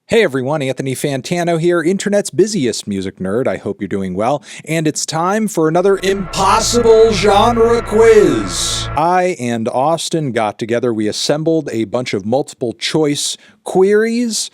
Hey everyone, Anthony Fantano here, internet's busiest music nerd. I hope you're doing well. And it's time for another impossible genre quiz. I and Austen got together. We assembled a bunch of multiple choice queries,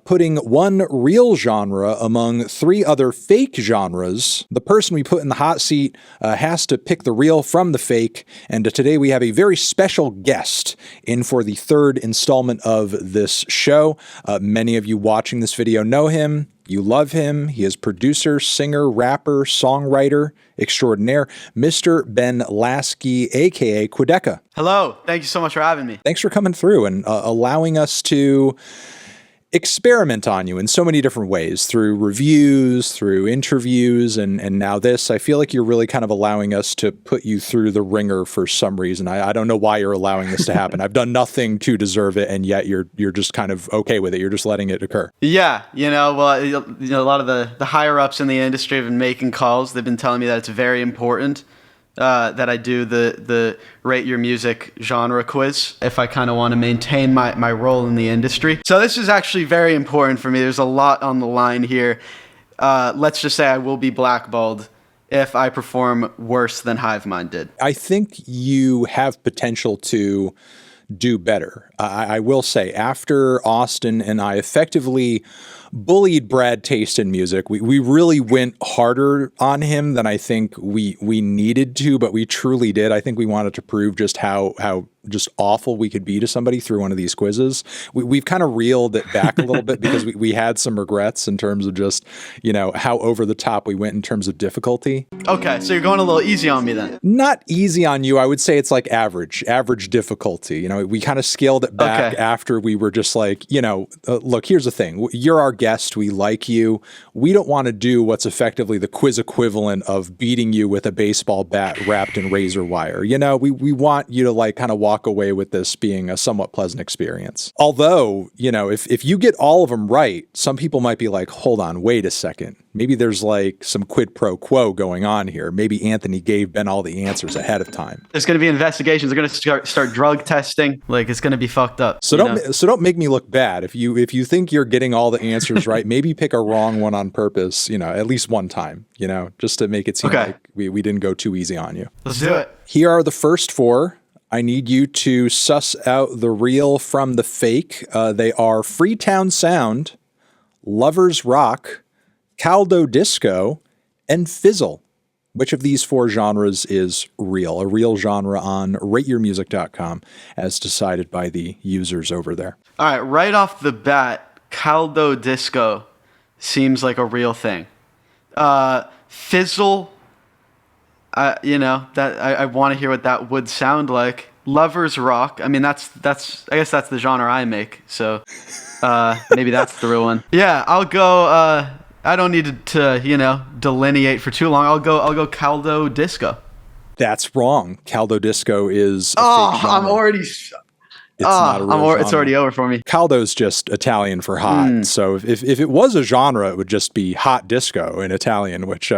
putting one real genre among three other fake genres. The person we put in the hot seat has to pick the real from the fake. And today we have a very special guest in for the third installment of this show. Many of you watching this video know him. You love him. He is producer, singer, rapper, songwriter extraordinaire, Mr. Ben Lasky, aka Quadeca. Hello. Thank you so much for having me. Thanks for coming through and allowing us to experiment on you in so many different ways, through reviews, through interviews, and now this. I feel like you're really kind of allowing us to put you through the ringer for some reason. I don't know why you're allowing this to happen. I've done nothing to deserve it, and yet you're just kind of okay with it. You're just letting it occur. Yeah, a lot of the higher ups in the industry have been making calls. They've been telling me that it's very important that I do the rate your music genre quiz if I kind of want to maintain my role in the industry. So this is actually very important for me. There's a lot on the line here. Let's just say I will be blackballed if I perform worse than Hive Mind did. I think you have potential to do better. I will say, after Austen and I effectively bullied Brad Taste in music, we really went harder on him than I think we needed to, but we truly did. I think we wanted to prove just how just awful we could be to somebody through one of these quizzes. We've kind of reeled it back a little bit because we had some regrets in terms of just, how over the top we went in terms of difficulty. Okay, so you're going a little easy on me then. Not easy on you. I would say it's like average difficulty. We kind of scaled it back after we were just like, look, here's the thing. You're our guest. We like you. We don't want to do what's effectively the quiz equivalent of beating you with a baseball bat wrapped in razor wire. We want you to like kind of walk away with this being a somewhat pleasant experience. Although, if you get all of them right, some people might be like, hold on, wait a second. Maybe there's like some quid pro quo going on here. Maybe Anthony gave Ben all the answers ahead of time. There's going to be investigations. They're going to start drug testing. Like, it's going to be fucked up. So don't make me look bad. If you think you're getting all the answers right, maybe pick a wrong one on purpose, at least one time, just to make it seem like we didn't go too easy on you. Let's do it. Here are the first four. I need you to suss out the real from the fake. They are Freetown Sound, Lovers Rock, Caldo Disco, and Fizzle. Which of these four genres is real? A real genre on rateyourmusic.com as decided by the users over there. All right, right off the bat, Caldo Disco seems like a real thing. Fizzle, I want to hear what that would sound like. Lovers Rock, I mean, I guess that's the genre I make, so maybe that's the real one. Yeah, I'll go, I don't need to delineate for too long. I'll go Caldo Disco. That's wrong. Caldo Disco is a fake genre. I'm already... not a real genre. It's already over for me. Caldo's just Italian for hot. So if it was a genre, it would just be hot disco in Italian, which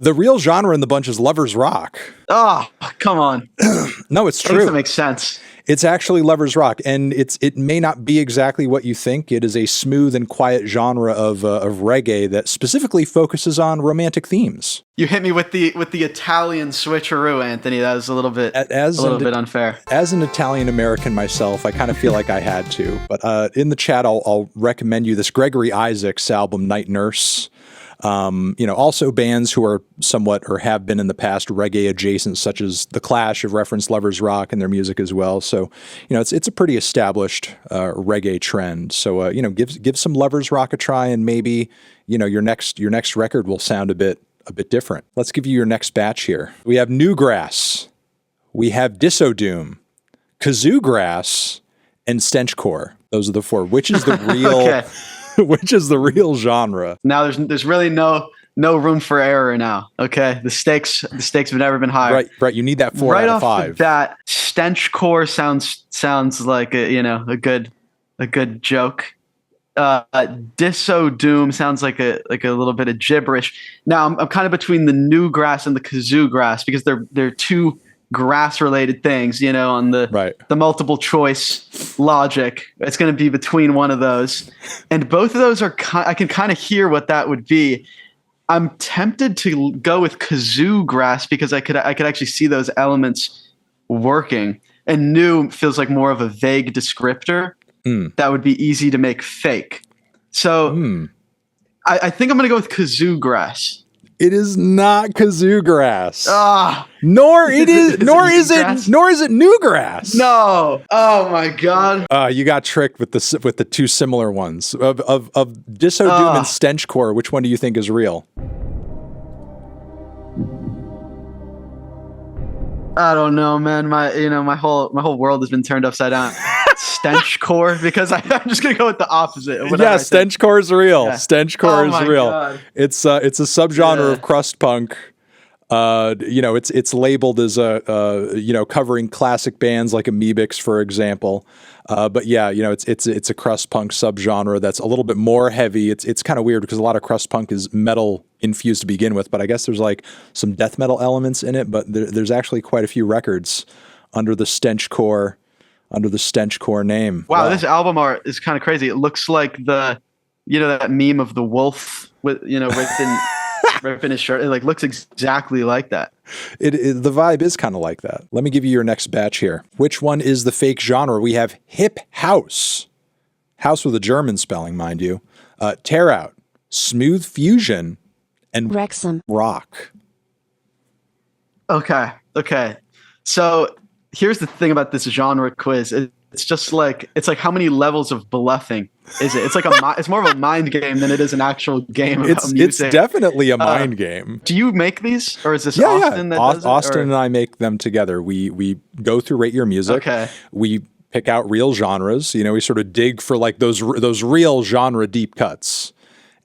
the real genre in the bunch is Lovers Rock. Oh, come on. No, it's true. That makes sense. It's actually Lovers Rock, and it may not be exactly what you think. It is a smooth and quiet genre of reggae that specifically focuses on romantic themes. You hit me with the Italian switcheroo, Anthony. That was a little bit unfair. As an Italian American myself, I kind of feel like I had to. But in the chat, I'll recommend you this Gregory Isaacs album, Night Nurse. Also bands who are somewhat or have been in the past reggae adjacent, such as The Clash, have referenced Lovers Rock in their music as well. So, it's a pretty established reggae trend. So, give some Lovers Rock a try, and maybe your next record will sound a bit different. Let's give you your next batch here. We have Newgrass, we have Dissodoom, Kazoo Grass, and Stenchcore. Those are the four. Which is the real? Okay. Which is the real genre? Now there's really no room for error now. Okay, the stakes have never been higher. Right. You need that 4 out of 5. Right off the bat, Stenchcore sounds like a good joke. Dissodoom sounds like a little bit of gibberish. Now I'm kind of between the Newgrass and the Kazoo Grass because they're two grass related things, on Right. the multiple choice logic. It's going to be between one of those. And both of those I can kind of hear what that would be. I'm tempted to go with kazoo grass because I could actually see those elements working. And new feels like more of a vague descriptor that would be easy to make fake. So I think I'm going to go with kazoo grass. It is not kazoo grass. Nor is it newgrass. No. Oh my God. You got tricked with the two similar ones of Dissodoom and Stenchcore. Which one do you think is real? I don't know, man. My whole world has been turned upside down. Stenchcore, because I'm just gonna go with the opposite. Stenchcore is real. Yeah. Stenchcore is real. God. It's a subgenre of crust punk. It's labeled as covering classic bands like Amoebics, for example. But yeah, it's a crust punk subgenre that's a little bit more heavy. It's kind of weird because a lot of crust punk is metal infused to begin with, but I guess there's like some death metal elements in it. But there's actually quite a few records under the Stenchcore name. Wow, this album art is kind of crazy. It looks like that meme of the wolf with ripping his shirt. It looks exactly like that. The vibe is kind of like that. Let me give you your next batch here. Which one is the fake genre? We have hip house with a German spelling, mind you, tear out, smooth fusion, and Wrexham rock. Okay. So here's the thing about this genre quiz. It's just it's like how many levels of bluffing is it? It's like it's more of a mind game than it is an actual game about music. It's definitely a mind game. Do you make these, or is this Austen that does it? Austen and I make them together. We go through Rate Your Music. Okay. We pick out real genres. We sort of dig for like those real genre deep cuts.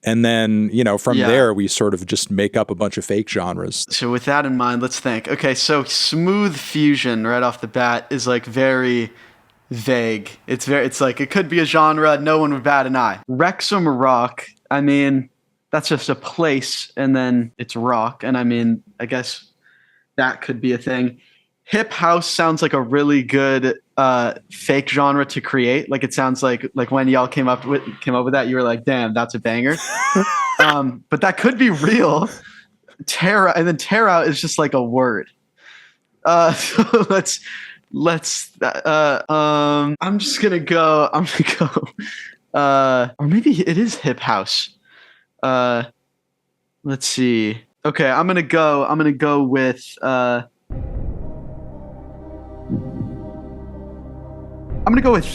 And then, from there, we sort of just make up a bunch of fake genres. So with that in mind, let's think. Okay, so smooth fusion right off the bat is very vague. It's like it could be a genre, no one would bat an eye. Wrexham rock, that's just a place, and then it's rock. And I guess that could be a thing. Hip house sounds like a really good fake genre to create. It sounds like when y'all came up with that, you were like, damn, that's a banger. But that could be real. Tear out is just like a word. So let's I'm gonna go or maybe it is hip house. Let's see. Okay, I'm gonna go with I'm going to go with...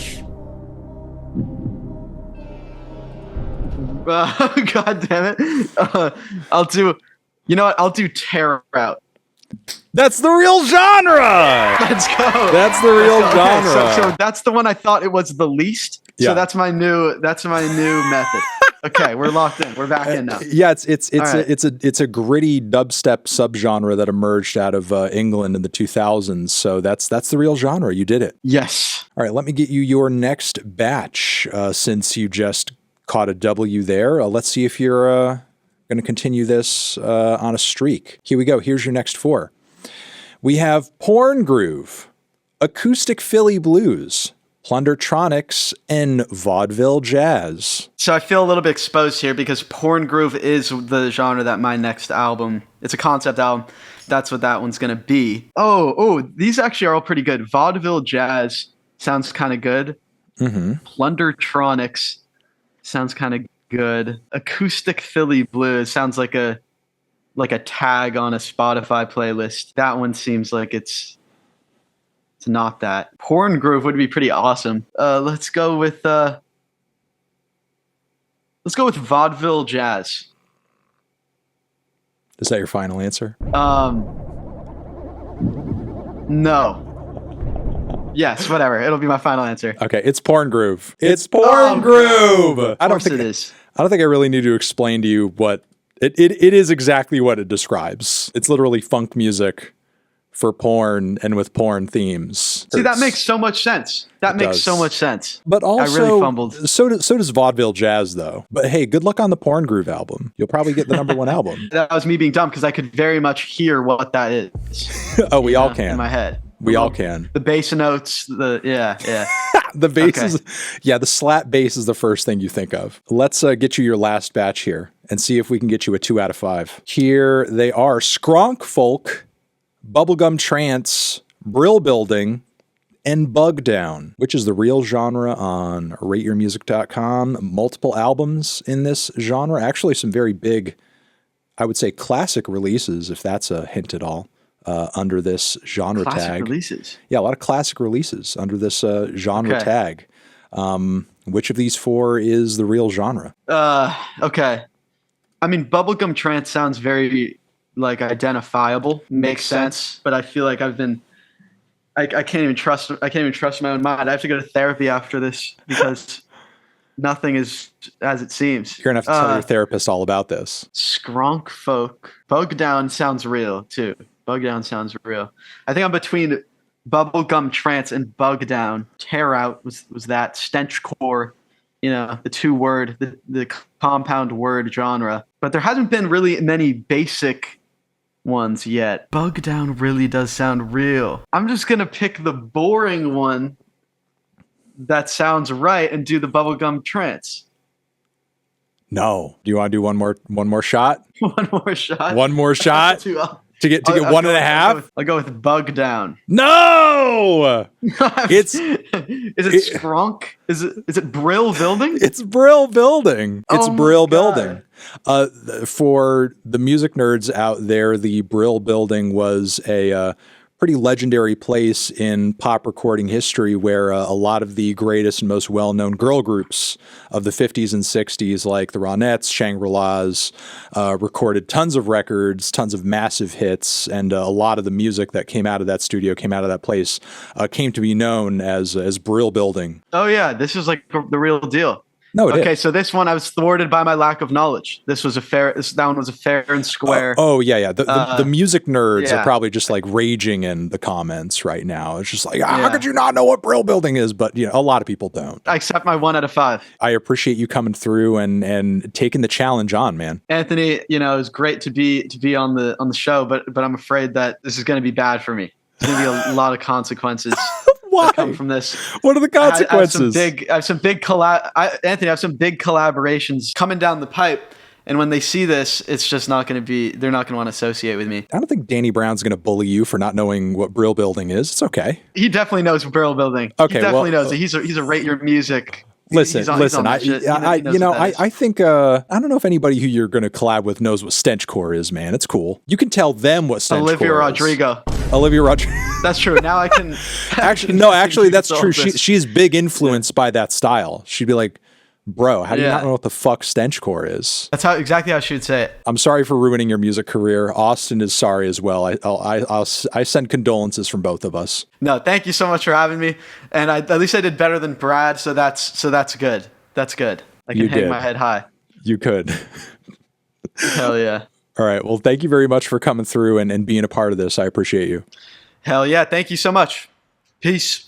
God damn it. I'll do... You know what? I'll do Tear Out. That's the real genre! Let's go! That's the real genre. Okay, so that's the one I thought it was the least. So that's my new method. Okay, we're locked in. We're back in now. Yeah, it's a gritty dubstep subgenre that emerged out of England in the 2000s. So that's the real genre. You did it. Yes. All right, let me get you your next batch. Since you just caught a W there, let's see if you're going to continue this on a streak. Here we go. Here's your next four. We have Porn Groove, Acoustic Philly Blues, Plundertronics, and Vaudeville Jazz. So I feel a little bit exposed here because Porn Groove is the genre that my next album, it's a concept album. That's what that one's going to be. Oh, these actually are all pretty good. Vaudeville Jazz sounds kind of good. Mm-hmm. Plundertronics sounds kind of good. Acoustic Philly Blues sounds like a tag on a Spotify playlist. That one seems like it's not that. Porn Groove would be pretty awesome. Let's go with Vaudeville Jazz. Is that your final answer? No. Yes, whatever. It'll be my final answer. Okay, it's Porn Groove. It's Porn Groove. I don't think it is. I don't think I really need to explain to you what it is exactly what it describes. It's literally funk music for porn and with porn themes. See, that makes so much sense. That makes so much sense. But also, I really fumbled. So does vaudeville jazz, though. But hey, good luck on the Porn Groove album. You'll probably get the #1 album. That was me being dumb because I could very much hear what that is. Oh, we all can. In my head. We all can. The bass notes, yeah. The bass is, the slap bass is the first thing you think of. Let's get you your last batch here and see if we can get you a 2 out of 5. Here they are: Skronk Folk, Bubblegum Trance, Brill Building, and Bug Down, which is the real genre on rateyourmusic.com. Multiple albums in this genre. Actually, some very big, I would say, classic releases, if that's a hint at all, under this genre tag. Classic releases? Yeah, a lot of classic releases under this genre tag. Which of these 4 is the real genre? Okay. I mean, Bubblegum Trance sounds very, identifiable. Makes sense. But I feel like I can't even trust my own mind. I have to go to therapy after this because nothing is as it seems. You're going to have to tell your therapist all about this. Skronk Folk. Bug Down sounds real, too. Bug Down sounds real. I think I'm between Bubblegum Trance and Bug Down. Tear Out was that. Stenchcore, the 2-word, the compound word genre. But there hasn't been really many basic ones yet. Bug Down really does sound real. I'm just going to pick the boring one that sounds right and do the Bubblegum Trance. No. Do you want to do one more shot? One more shot? One more shot? To get 1.5? I'll go with Bug Down. No! Is it Skronk? Is it Brill Building? It's Brill Building. It's Brill God. Building. For the music nerds out there, the Brill Building was a pretty legendary place in pop recording history where a lot of the greatest and most well-known girl groups of the 50s and 60s, like the Ronettes, Shangri-Las, recorded tons of records, tons of massive hits, and a lot of the music that came out of that studio, came out of that place, came to be known as Brill Building. Oh yeah, this is like the real deal. No, it okay, is. so this one I was thwarted by my lack of knowledge. That one was a fair and square. Yeah. The music nerds are probably just like raging in the comments right now. It's just like, how could you not know what Brill Building is? But a lot of people don't. I accept my 1 out of 5. I appreciate you coming through and taking the challenge on, man. Anthony, it was great to be on the show, but I'm afraid that this is going to be bad for me. There's going to be a lot of consequences. Why? Come from this. What are the consequences? Anthony, I have some big collaborations coming down the pipe, and when they see this, it's just not going to be. They're not going to want to associate with me. I don't think Danny Brown's going to bully you for not knowing what Brill Building is. It's okay. He definitely knows Brill Building. Okay, he definitely knows it. He's a Rate Your Music. Listen. I think I don't know if anybody who you're going to collab with knows what Stenchcore is, man. It's cool. You can tell them what Stenchcore is. Olivia Rodrigo. That's true. Now I can. Actually, that's true. She's big influenced by that style. She'd be like, bro, how do you not know what the fuck Stenchcore is? That's exactly how she would say it. I'm sorry for ruining your music career. Austin is sorry as well. I send condolences from both of us. No, thank you so much for having me. And at least I did better than Brad, so that's good. That's good. I can hang my head high. You could. Hell yeah. All right. Well, thank you very much for coming through and being a part of this. I appreciate you. Hell yeah. Thank you so much. Peace.